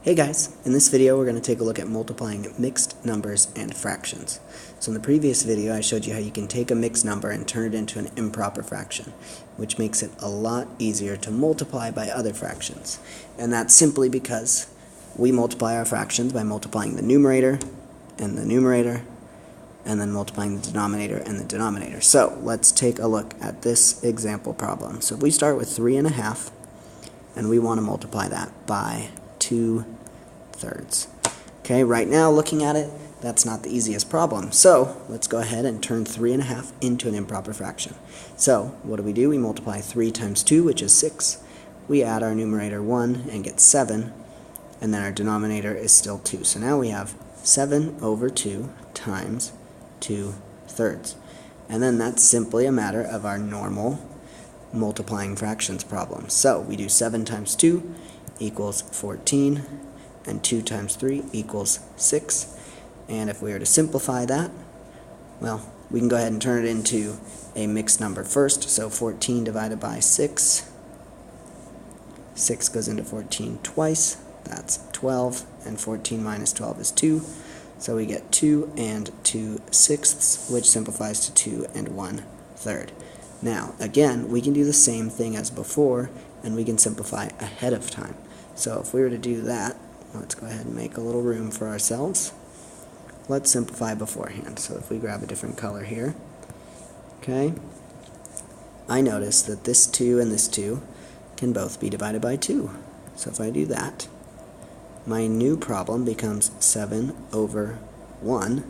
Hey guys, in this video we're going to take a look at multiplying mixed numbers and fractions. So in the previous video I showed you how you can take a mixed number and turn it into an improper fraction, which makes it a lot easier to multiply by other fractions. And that's simply because we multiply our fractions by multiplying the numerator and then multiplying the denominator and the denominator. So let's take a look at this example problem. So if we start with 3½ and we want to multiply that by 2/3. Okay, right now looking at it, that's not the easiest problem. So let's go ahead and turn 3½ into an improper fraction. So what do? We multiply 3 times 2, which is 6. We add our numerator 1 and get 7, and then our denominator is still 2. So now we have 7/2 times 2/3. And then that's simply a matter of our normal multiplying fractions problem. So we do 7 times 2 equals 14, and 2 times 3 equals 6. And if we were to simplify that, well, we can go ahead and turn it into a mixed number first. So 14 divided by 6. 6 goes into 14 twice. That's 12, and 14 minus 12 is 2. So we get 2 and 2/6, which simplifies to 2 and 1/3. Now, again, we can do the same thing as before, and we can simplify ahead of time. So if we were to do that, let's go ahead and make a little room for ourselves. Let's simplify beforehand. So if we grab a different color here, okay, I notice that this 2 and this 2 can both be divided by 2. So if I do that, my new problem becomes 7/1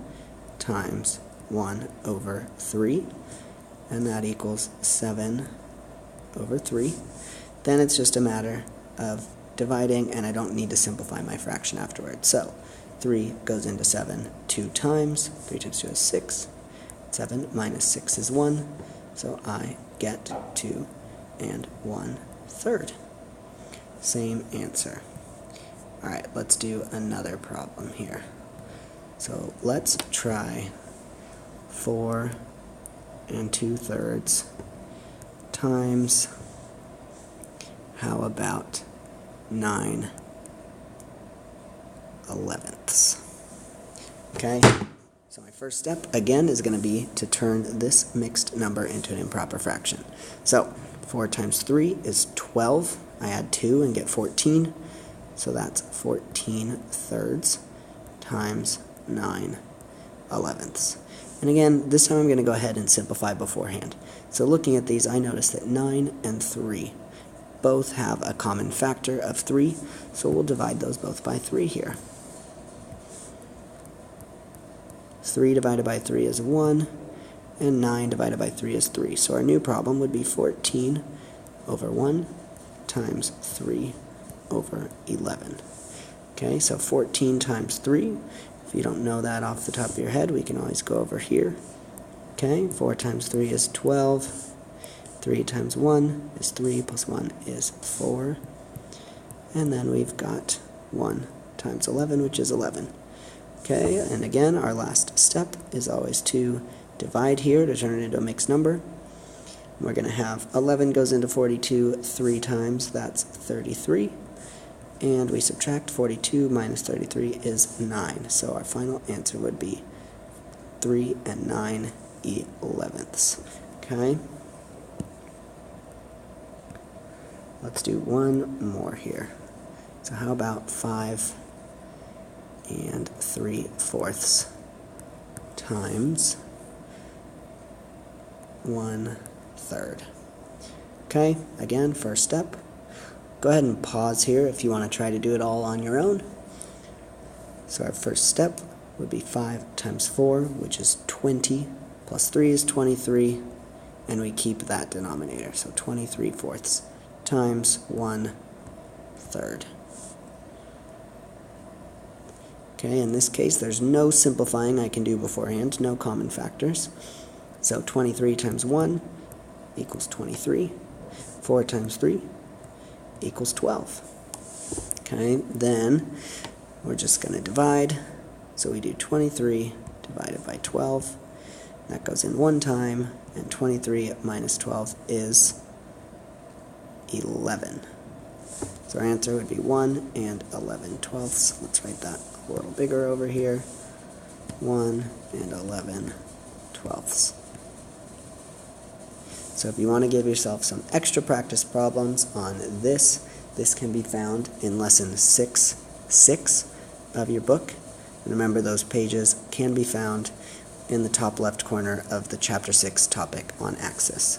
times 1/3, and that equals 7/3. Then it's just a matter of dividing, and I don't need to simplify my fraction afterwards. So 3 goes into 7 2 times. 3 times 2 is 6. 7 minus 6 is 1. So I get 2 and 1/3. Same answer. Alright, let's do another problem here. So let's try 4 2/3 times, how about 9/11. Okay, so my first step again is going to be to turn this mixed number into an improper fraction. So 4 times 3 is 12. I add 2 and get 14. So that's 14/3 times 9/11. And again, this time I'm going to go ahead and simplify beforehand. So looking at these, I notice that 9 and 3 both have a common factor of 3, so we'll divide those both by 3 here. 3 divided by 3 is 1, and 9 divided by 3 is 3. So our new problem would be 14/1 times 3/11. Okay, so 14 times 3. If you don't know that off the top of your head, we can always go over here. Okay, 4 times 3 is 12. 3 times 1 is 3, plus 1 is 4. And then we've got 1 times 11, which is 11. Okay, and again, our last step is always to divide here to turn it into a mixed number. We're going to have 11 goes into 42 3 times, that's 33. And we subtract 42 minus 33 is 9. So our final answer would be 3 and 9/11. Okay? Let's do one more here. So how about 5 3/4 times 1/3. Okay, again, first step. Go ahead and pause here if you want to try to do it all on your own. So our first step would be 5 times 4, which is 20, plus 3 is 23, and we keep that denominator. So 23/4 times 1/3. Okay, in this case, there's no simplifying I can do beforehand, no common factors. So 23 times 1 equals 23. 4 times 3 equals 12. Okay, then we're just going to divide. So we do 23 divided by 12. That goes in one time, and 23 minus 12 is 11. So our answer would be 1 and 11/12. Let's write that a little bigger over here. 1 and 11/12. So if you want to give yourself some extra practice problems on this can be found in lesson 6 of your book. And remember, those pages can be found in the top left corner of the chapter 6 topic on Axis.